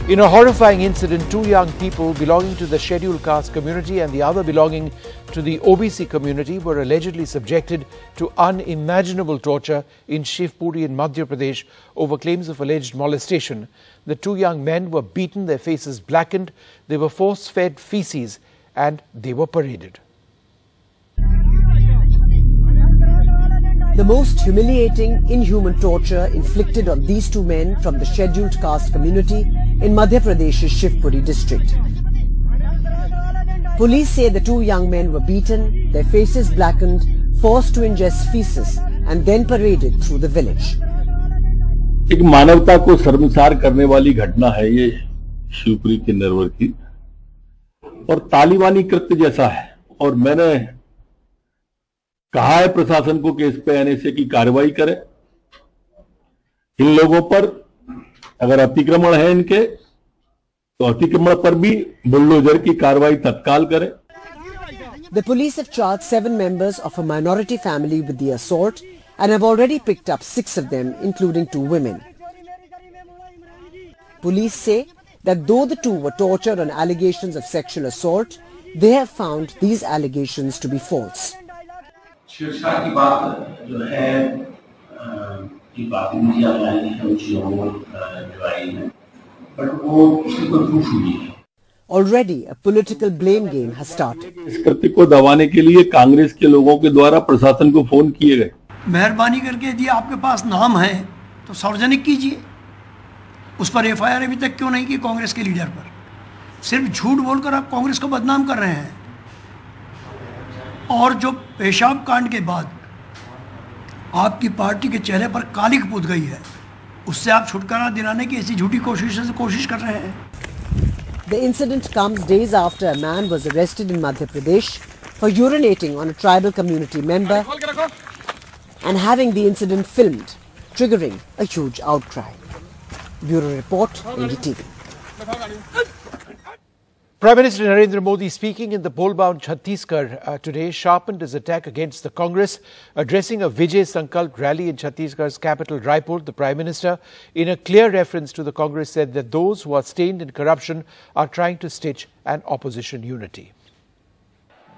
In a horrifying incident, two young people belonging to the scheduled caste community and the other belonging to the OBC community were allegedly subjected to unimaginable torture in Shivpuri in Madhya Pradesh over claims of alleged molestation. The two young men were beaten, their faces blackened, they were force-fed feces and they were paraded. The most humiliating, inhuman torture inflicted on these two men from the scheduled caste community in Madhya Pradesh's Shivpuri district. Police say the two young men were beaten, their faces blackened, forced to ingest feces and then paraded through the village. एक मानवता को शर्मसार करने वाली घटना है ये शिवपुरी के नरवर की और तालिबानी कृत्य जैसा है और मैंने कहा है प्रशासन को कि इस पे एनएसए की कार्रवाई करे। इन लोगों पर अगर अतिक्रमण है इनके तो अतिक्रमण पर भी बुलडोजर की कार्रवाई तत्काल करे। The police have charged 7 members of a minority family with the assault and have already picked up 6 of them, including 2 women. Police say that though the two were tortured on allegations of sexual assault, they have found these allegations to be false. छेड़छाड़ की बात जो है की बात media में आई है उस लोगों जो आई है बट वो उसकी कोई प्रूफ नहीं है। Already a political blame game has started. इस कृत्य को दबाने के लिए कांग्रेस के लोगों के द्वारा प्रशासन को फोन किए गए। मेहरबानी करके यदि आपके पास नाम है तो सार्वजनिक कीजिए। उस पर एफआईआर अभी तक क्यों नहीं की कांग्रेस के लीडर पर? सिर्फ झूठ बोलकर आप कांग्रेस को बदनाम कर रहे हैं। और जो पेशाब कांड के बाद आपकी पार्टी के चेहरे पर कालिख पुत गई है, उससे आप छुटकारा दिलाने की ऐसी झूठी कोशिश कर रहे हैं। The incident comes days after a man was arrested in Madhya Pradesh for urinating on a tribal community member and having the incident filmed, triggering a huge outcry. Bureau Report, NDTV. Prime Minister Narendra Modi, speaking in the poll-bound Chhattisgarh today, sharpened his attack against the Congress. Addressing a Vijay Sankalp rally in Chhattisgarh's capital Raipur, the Prime Minister, in a clear reference to the Congress, said that those who are stained in corruption are trying to stitch an opposition unity.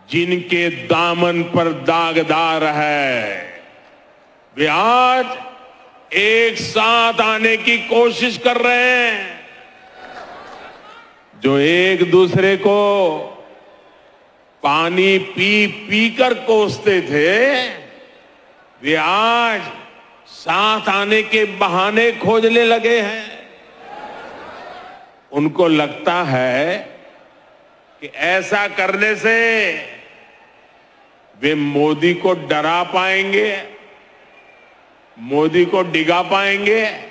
जिनके दामन पर दागदार है, वे आज एक साथ आने की कोशिश कर रहे हैं। जो एक दूसरे को पानी पी पी कर कोसते थे, वे आज साथ आने के बहाने खोजने लगे हैं। उनको लगता है कि ऐसा करने से वे मोदी को डरा पाएंगे, मोदी को डिगा पाएंगे।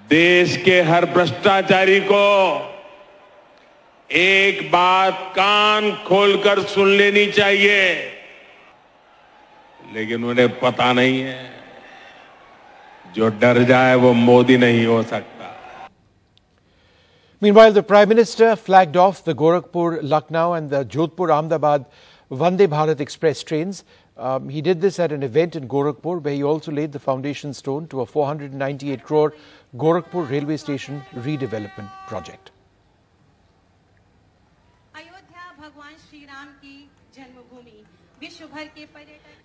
देश के हर भ्रष्टाचारी को एक बात कान खोलकर सुन लेनी चाहिए, लेकिन उन्हें पता नहीं है, जो डर जाए वो मोदी नहीं हो सकता। Meanwhile, the Prime Minister flagged off the Gorakhpur, Lucknow and the Jodhpur, Ahmedabad Vande Bharat Express trains. He did this at an event in Gorakhpur, where he also laid the foundation stone to a 498 crore Gorakhpur railway station redevelopment project.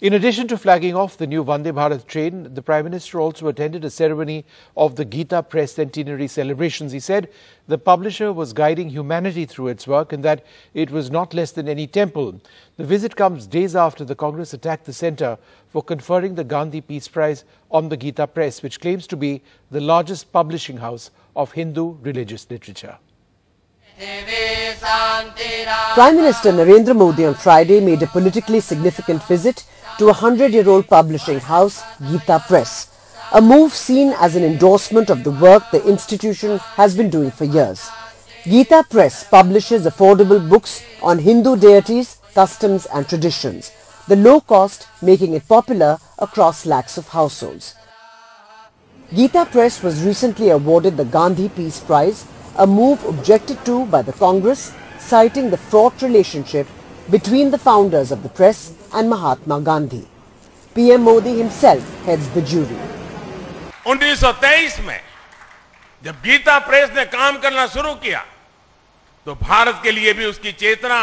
In addition to flagging off the new Vande Bharat train, the Prime Minister also attended a ceremony of the Gita Press centenary celebrations. He said the publisher was guiding humanity through its work and that it was not less than any temple. The visit comes days after the Congress attacked the centre for conferring the Gandhi Peace Prize on the Gita Press, which claims to be the largest publishing house of Hindu religious literature. Prime Minister Narendra Modi on Friday made a politically significant visit to a 100-year-old publishing house, Gita Press, a move seen as an endorsement of the work the institution has been doing for years. Gita Press publishes affordable books on Hindu deities, customs and traditions, the low cost making it popular across lakhs of households. Gita Press was recently awarded the Gandhi Peace Prize, a move objected to by the Congress, citing the fraught relationship between the founders of the press and Mahatma Gandhi. PM Modi himself heads the jury. 1923 में जब Gita press ने काम करना शुरू किया तो भारत के लिए भी उसकी चेतना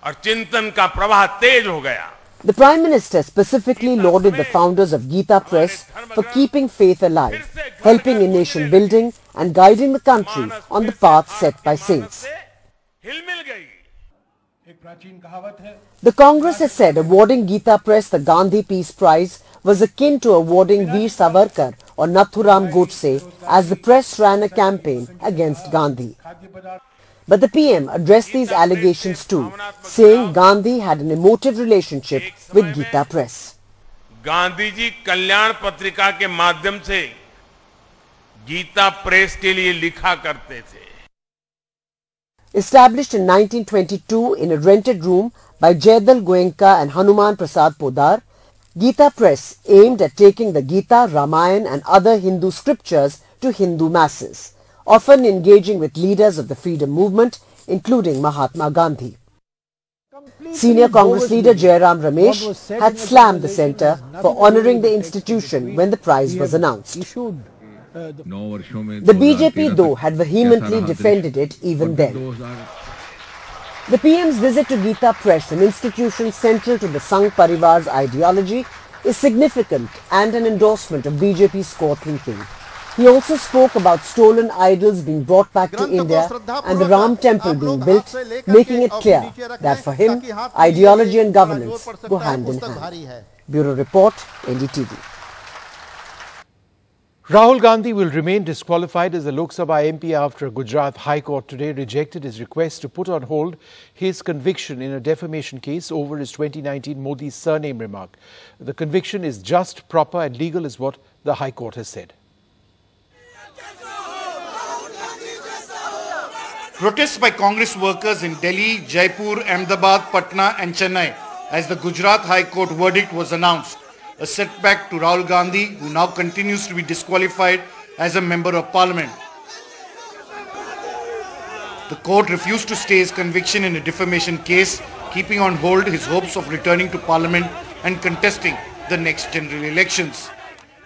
और चिंतन का प्रवाह तेज हो गया. The Prime Minister specifically lauded the founders of Gita Press for keeping faith alive, helping in nation building and guiding the country on the path set by saints. The Congress has said awarding Gita Press the Gandhi Peace Prize was akin to awarding Veer Savarkar or Nathuram Godse as the press ran a campaign against Gandhi. But the PM addressed these allegations too, saying Gandhi had an emotive relationship with Gita Press. Gandhi ji कल्याण पत्रिका के माध्यम से Gita press के लिए लिखा करते थे. Established in 1922 in a rented room by Jaydal Goenka and Hanuman Prasad Podar, Gita Press aimed at taking the Gita, Ramayana and other Hindu scriptures to Hindu masses, often engaging with leaders of the freedom movement, including Mahatma Gandhi. Senior Congress leader Jairam Ramesh had slammed the centre for honouring the institution when the prize was announced. The BJP, though, had vehemently defended it even then. The PM's visit to Gita Press, an institution central to the Sangh Parivar's ideology, is significant and an endorsement of BJP's core thinking. He also spoke about stolen idols being brought back to India and the Ram temple being built, making it clear that for him, ideology and governance go hand in hand. Bureau Report, NDTV. Rahul Gandhi will remain disqualified as a Lok Sabha MP after a Gujarat High Court today rejected his request to put on hold his conviction in a defamation case over his 2019 Modi surname remark. The conviction is just, proper and legal is what the High Court has said. Protests by Congress workers in Delhi, Jaipur, Ahmedabad, Patna and Chennai as the Gujarat High Court verdict was announced. A setback to Rahul Gandhi, who now continues to be disqualified as a Member of Parliament. The court refused to stay his conviction in a defamation case, keeping on hold his hopes of returning to Parliament and contesting the next general elections.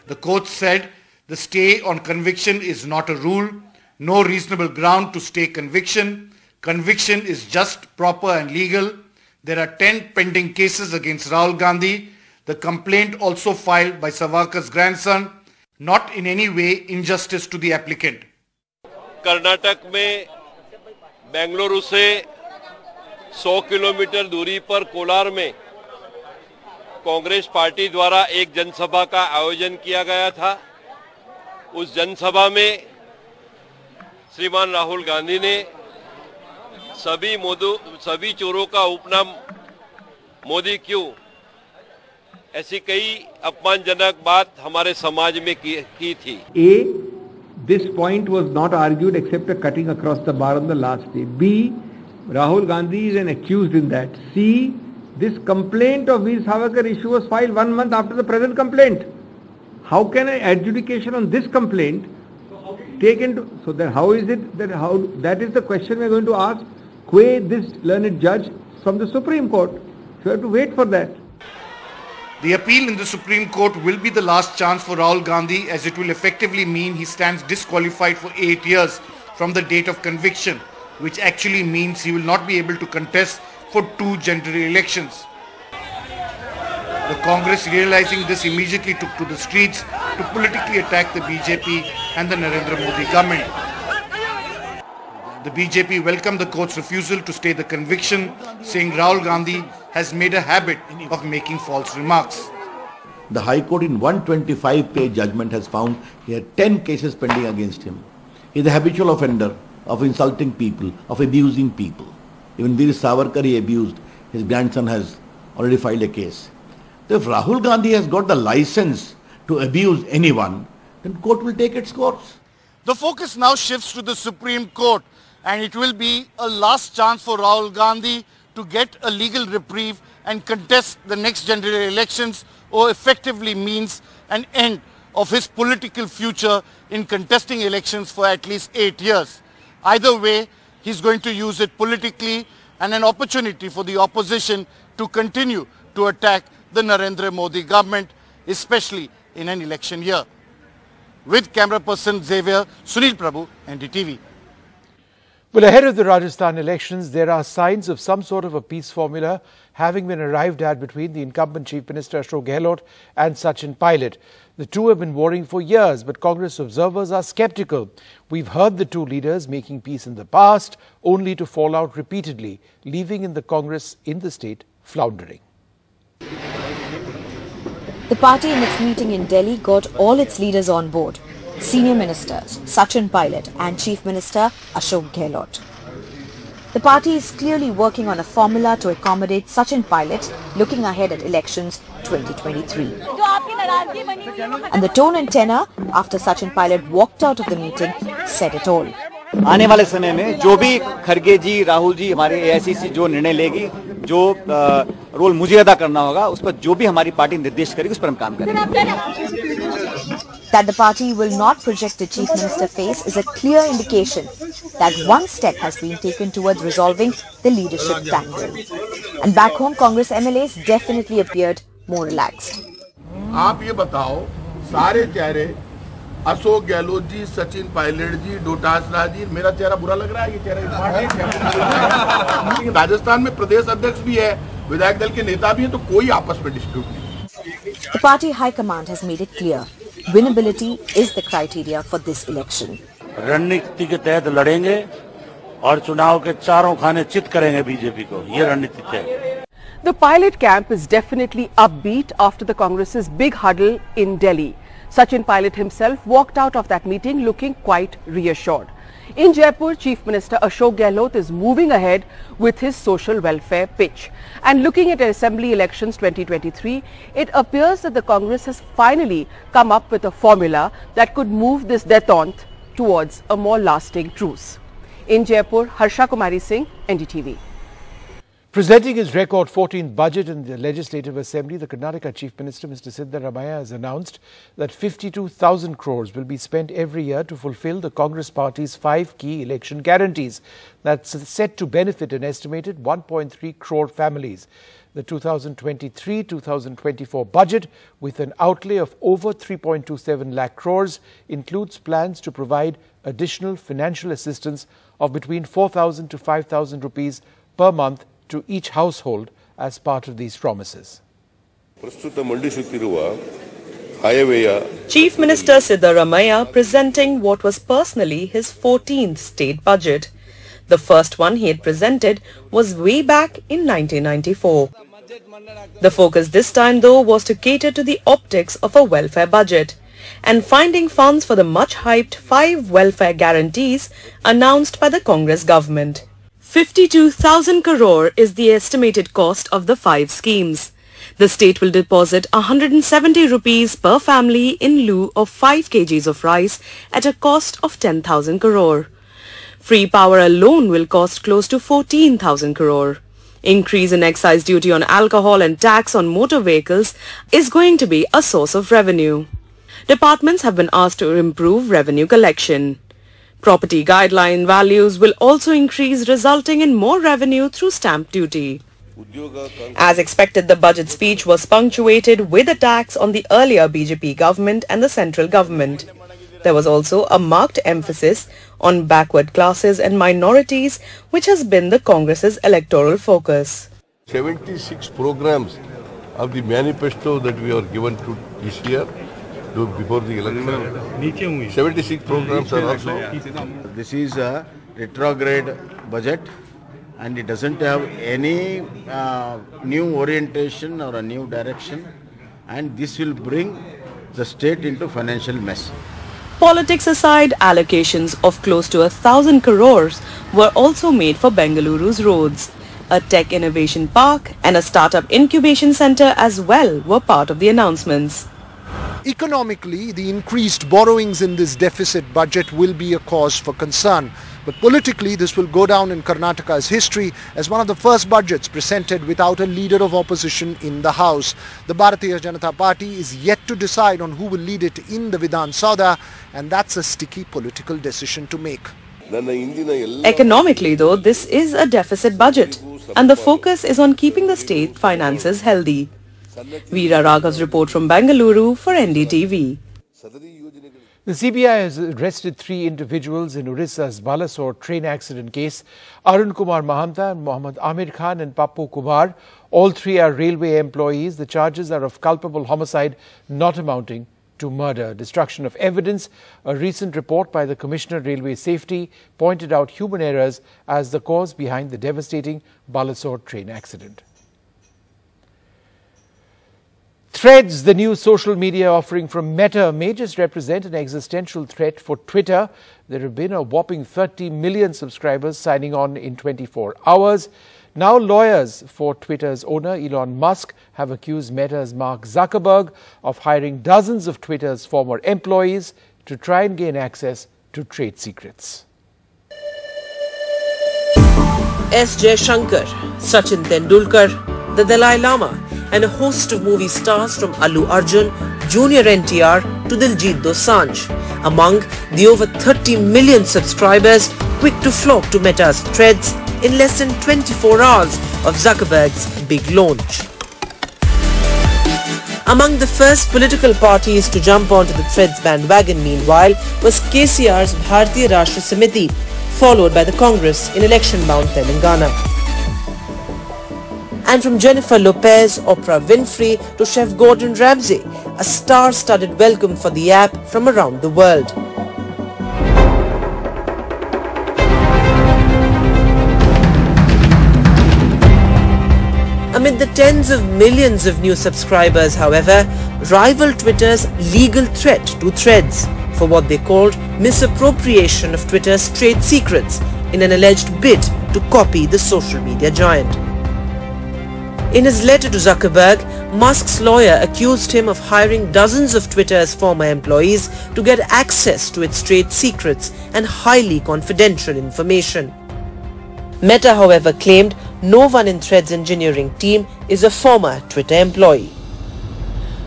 The court said the stay on conviction is not a rule, no reasonable ground to stay conviction. Conviction is just, proper and legal. There are 10 pending cases against Rahul Gandhi. The complaint also filed by Savarkar's grandson, not in any way injustice to the applicant. Karnataka में बेंगलुरु से 100 kilometre दूरी पर कोलार में Congress party द्वारा एक जनसभा का आयोजन किया गया था. उस जनसभा में श्रीमान राहुल गांधी ने सभी चोरों का उपनाम मोदी क्यों, ऐसी कई अपमानजनक बात हमारे समाज में की थी. A, this point was not argued except a cutting across the bar on the last day. B, Rahul Gandhi is an accused in that. C, this complaint of Veer Savarkar issue was filed 1 month after the present complaint. How can an adjudication on this complaint take into, so that how is it that that is the question we are going to ask this learned judge from the Supreme Court. So you have to wait for that. The appeal in the Supreme Court will be the last chance for Rahul Gandhi, as it will effectively mean he stands disqualified for 8 years from the date of conviction, which actually means he will not be able to contest for 2 general elections. The Congress, realizing this, immediately took to the streets to politically attack the BJP and the Narendra Modi government. The BJP welcomed the court's refusal to stay the conviction, saying Rahul Gandhi has made a habit of making false remarks. The High Court in 125-page judgment has found he had 10 cases pending against him. He is a habitual offender of insulting people, of abusing people. Even Veer Savarkar he abused. His grandson has already filed a case. So if Rahul Gandhi has got the license to abuse anyone, then court will take its course. The focus now shifts to the Supreme Court, and it will be a last chance for Rahul Gandhi to get a legal reprieve and contest the next general elections, or effectively means an end of his political future in contesting elections for at least 8 years. Either way, he's going to use it politically and an opportunity for the opposition to continue to attack the Narendra Modi government, especially in an election year. With camera person Xavier, Sunil Prabhu, NDTV. Well, ahead of the Rajasthan elections, there are signs of some sort of a peace formula having been arrived at between the incumbent Chief Minister Ashok Gehlot and Sachin Pilot. The two have been warring for years, but Congress observers are sceptical. We've heard the two leaders making peace in the past, only to fall out repeatedly, leaving in the Congress in the state floundering. The party in its meeting in Delhi got all its leaders on board. Senior Ministers Sachin Pilot and Chief Minister Ashok Gehlot. The party is clearly working on a formula to accommodate Sachin Pilot looking ahead at elections 2023. And the tone and tenor after Sachin Pilot walked out of the meeting said it all. आने वाले समय में जो भी खड़गे जी, राहुल जी, हमारे AICC जो निर्णय लेगी, जो रोल मुझे अदा करना होगा, उस पर जो भी हमारी पार्टी निर्देश करेगी, उस पर हम काम करेंगे. That the party will not project a Chief Minister face is a clear indication that one step has been taken towards resolving the leadership tangle. And back home, Congress MLAs definitely appeared more relaxed. आप ये बताओ, सारे चेहरे अशोक गहलोत जी, सचिन पायलट जी, डोटासरा जी, मेरा चेहरा बुरा लग रहा है? ये चेहरा राजस्थान में प्रदेश अध्यक्ष भी है, विधायक दल के नेता भी हैं, तो कोई आपस में डिस्प्यूट नहीं. The party high command has made it clear. Winnability is the criteria for this election. रणनीति के तहत लड़ेंगे और चुनाव के चारों खाने चित करेंगे बीजेपी को. ये रणनीति है. The Pilot camp is definitely upbeat after the Congress's big huddle in Delhi. Sachin Pilot himself walked out of that meeting looking quite reassured. In Jaipur, Chief Minister Ashok Gehlot is moving ahead with his social welfare pitch. And looking at Assembly elections 2023, it appears that the Congress has finally come up with a formula that could move this détente towards a more lasting truce. In Jaipur, Harsha Kumari Singh, NDTV. Presenting his record 14th budget in the Legislative Assembly, the Karnataka Chief Minister, Mr. Siddaramaiah, has announced that 52,000 crores will be spent every year to fulfill the Congress Party's 5 key election guarantees. That's set to benefit an estimated 1.3 crore families. The 2023-2024 budget, with an outlay of over 3.27 lakh crores, includes plans to provide additional financial assistance of between 4,000 to 5,000 rupees per month to each household as part of these promises. Chief Minister Siddaramaiah presenting what was personally his 14th state budget. The first one he had presented was way back in 1994. The focus this time though was to cater to the optics of a welfare budget and finding funds for the much hyped 5 welfare guarantees announced by the Congress government. 52,000 crore is the estimated cost of the 5 schemes. The state will deposit 170 rupees per family in lieu of 5 kgs of rice at a cost of 10,000 crore. Free power alone will cost close to 14,000 crore. Increase in excise duty on alcohol and tax on motor vehicles is going to be a source of revenue. Departments have been asked to improve revenue collection. Property guideline values will also increase, resulting in more revenue through stamp duty. As expected, the budget speech was punctuated with attacks on the earlier BJP government and the central government. There was also a marked emphasis on backward classes and minorities, which has been the Congress's electoral focus. 76 programs of the manifesto that we are given to this year before the election. 76 programs are also. This is a retrograde budget and it doesn't have any new orientation or a new direction, and this will bring the state into financial mess. Politics aside, allocations of close to 1,000 crores were also made for Bengaluru's roads. A tech innovation park and a startup incubation center as well were part of the announcements. Economically, the increased borrowings in this deficit budget will be a cause for concern. But politically, this will go down in Karnataka's history as one of the first budgets presented without a leader of opposition in the House. The Bharatiya Janata Party is yet to decide on who will lead it in the Vidhan Sabha, and that's a sticky political decision to make. Economically, though, this is a deficit budget, and the focus is on keeping the state finances healthy. Veera Raghav's report from Bengaluru for NDTV. The CBI has arrested 3 individuals in Odisha's Balasore train accident case. Arun Kumar Mahanta, Mohammad Amir Khan and Pappu Kumar. All 3 are railway employees. The charges are of culpable homicide not amounting to murder. Destruction of evidence. A recent report by the Commissioner Railway Safety pointed out human errors as the cause behind the devastating Balasore train accident. Threads, the new social media offering from Meta, may just represent an existential threat for Twitter. There have been a whopping 30 million subscribers signing on in 24 hours. Now lawyers for Twitter's owner, Elon Musk, have accused Meta's Mark Zuckerberg of hiring dozens of Twitter's former employees to try and gain access to trade secrets. S. Jaishankar, Sachin Tendulkar, the Dalai Lama, and a host of movie stars from Allu Arjun, Junior NTR to Diljit Dosanjh, among the over 30 million subscribers quick to flock to Meta's Threads in less than 24 hours of Zuckerberg's big launch. Among the first political parties to jump onto the Threads bandwagon, meanwhile, was KCR's Bharatiya Rashtra Samiti, followed by the Congress in election-bound Telangana. And from Jennifer Lopez, Oprah Winfrey to Chef Gordon Ramsay, a star-studded welcome for the app from around the world. Amid the tens of millions of new subscribers, however, rival Twitter's legal threat to Threads for what they called misappropriation of Twitter's trade secrets in an alleged bid to copy the social media giant. In his letter to Zuckerberg, Musk's lawyer accused him of hiring dozens of Twitter's former employees to get access to its trade secrets and highly confidential information. Meta, however, claimed no one in Threads' engineering team is a former Twitter employee.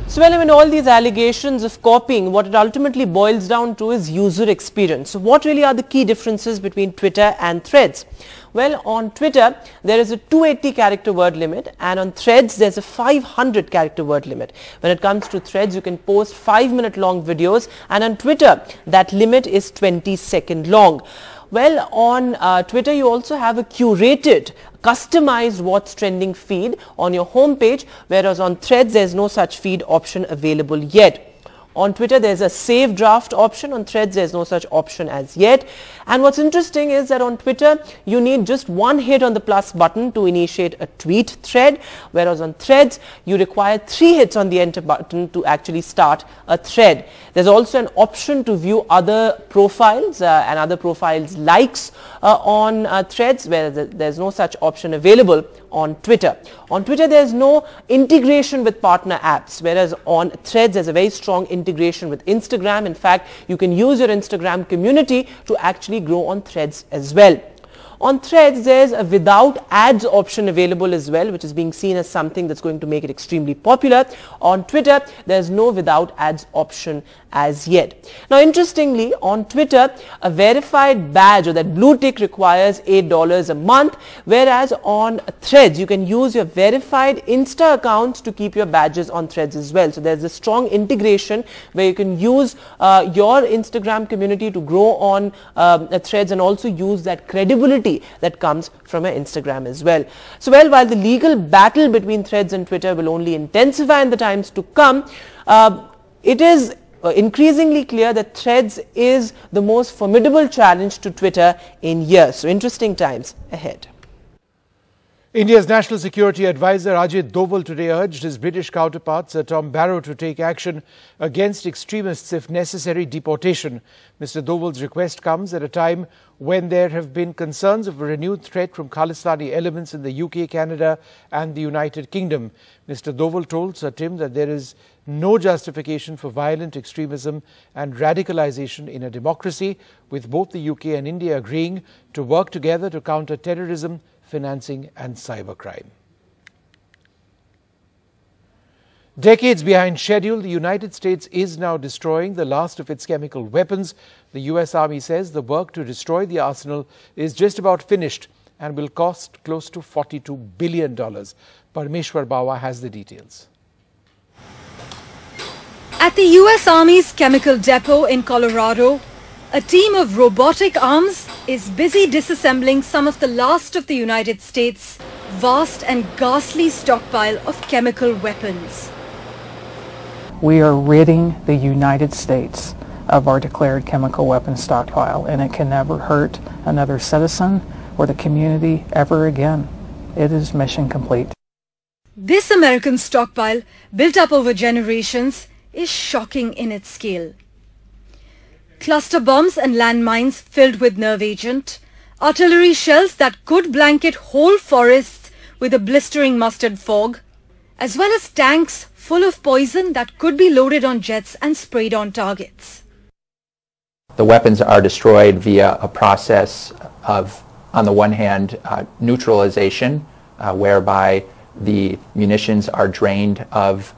So, all these allegations of copying, what it ultimately boils down to is user experience. So, what really are the key differences between Twitter and Threads? Well, on Twitter, there is a 280 character word limit, and on Threads, there's a 500 character word limit. When it comes to Threads, you can post 5-minute long videos, and on Twitter, that limit is 20-second long. Well, on Twitter, you also have a curated, customized what's trending feed on your homepage, whereas on Threads, there's no such feed option available yet. On Twitter, there's a save draft option. On Threads, there's no such option as yet. And what's interesting is that on Twitter, you need just one hit on the plus button to initiate a tweet thread, whereas on Threads, you require 3 hits on the enter button to actually start a thread. There's also an option to view other profiles and other profiles' likes on Threads, where there's no such option available on Twitter. On Twitter, there's no integration with partner apps, whereas on Threads, there's a very strong integration with Instagram. In fact, you can use your Instagram community to actually grow on Threads as well. On Threads, there's a without ads option available as well, which is being seen as something that's going to make it extremely popular. On Twitter, there's no without ads option as yet. Now, interestingly, on Twitter, a verified badge or that blue tick requires $8 a month, whereas on Threads, you can use your verified Insta accounts to keep your badges on Threads as well. So, there's a strong integration where you can use your Instagram community to grow on Threads and also use that credibility that comes from your Instagram as well. So, while the legal battle between Threads and Twitter will only intensify in the times to come, it is increasingly clear that Threads is the most formidable challenge to Twitter in years. So, interesting times ahead. India's National Security Advisor Ajit Doval today urged his British counterpart Sir Tom Barrow to take action against extremists, if necessary, deportation. Mr. Doval's request comes at a time when there have been concerns of a renewed threat from Khalistani elements in the UK, Canada and the United Kingdom. Mr. Doval told Sir Tim that there is no justification for violent extremism and radicalization in a democracy, with both the UK and India agreeing to work together to counter terrorism, financing and cybercrime. Decades behind schedule, the United States is now destroying the last of its chemical weapons. The US Army says the work to destroy the arsenal is just about finished and will cost close to $42 billion. Parmeshwar Bawa has the details. At the US Army's chemical depot in Colorado, a team of robotic arms is busy disassembling some of the last of the United States' vast and ghastly stockpile of chemical weapons. We are ridding the United States of our declared chemical weapons stockpile, and it can never hurt another citizen or the community ever again. It is mission complete. This American stockpile, built up over generations, is shocking in its scale. Cluster bombs and landmines filled with nerve agent, artillery shells that could blanket whole forests with a blistering mustard fog, as well as tanks full of poison that could be loaded on jets and sprayed on targets. The weapons are destroyed via a process of, on the one hand, neutralization, whereby the munitions are drained of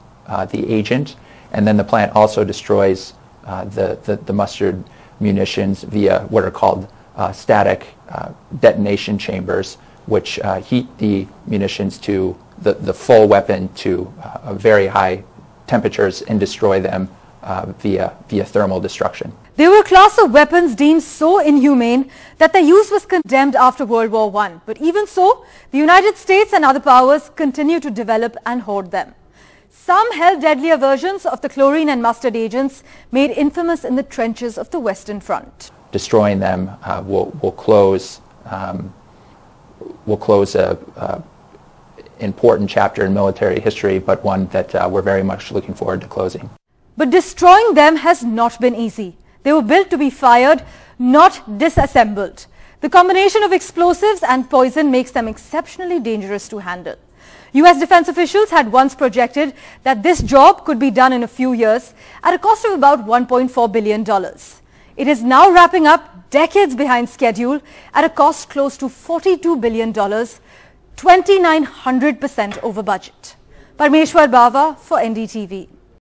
the agent, and then the plant also destroys the mustard munitions via what are called static detonation chambers, which heat the munitions to the full weapon to very high temperatures and destroy them via thermal destruction. They were a class of weapons deemed so inhumane that their use was condemned after World War I. But even so, the United States and other powers continue to develop and hoard them. Some held deadlier versions of the chlorine and mustard agents made infamous in the trenches of the Western Front. Destroying them will close a important chapter in military history, but one that we're very much looking forward to closing. But destroying them has not been easy. They were built to be fired, not disassembled. The combination of explosives and poison makes them exceptionally dangerous to handle. US defense officials had once projected that this job could be done in a few years at a cost of about $1.4 billion. It is now wrapping up decades behind schedule at a cost close to $42 billion, 2,900% over budget. Parmeshwar Bava for NDTV.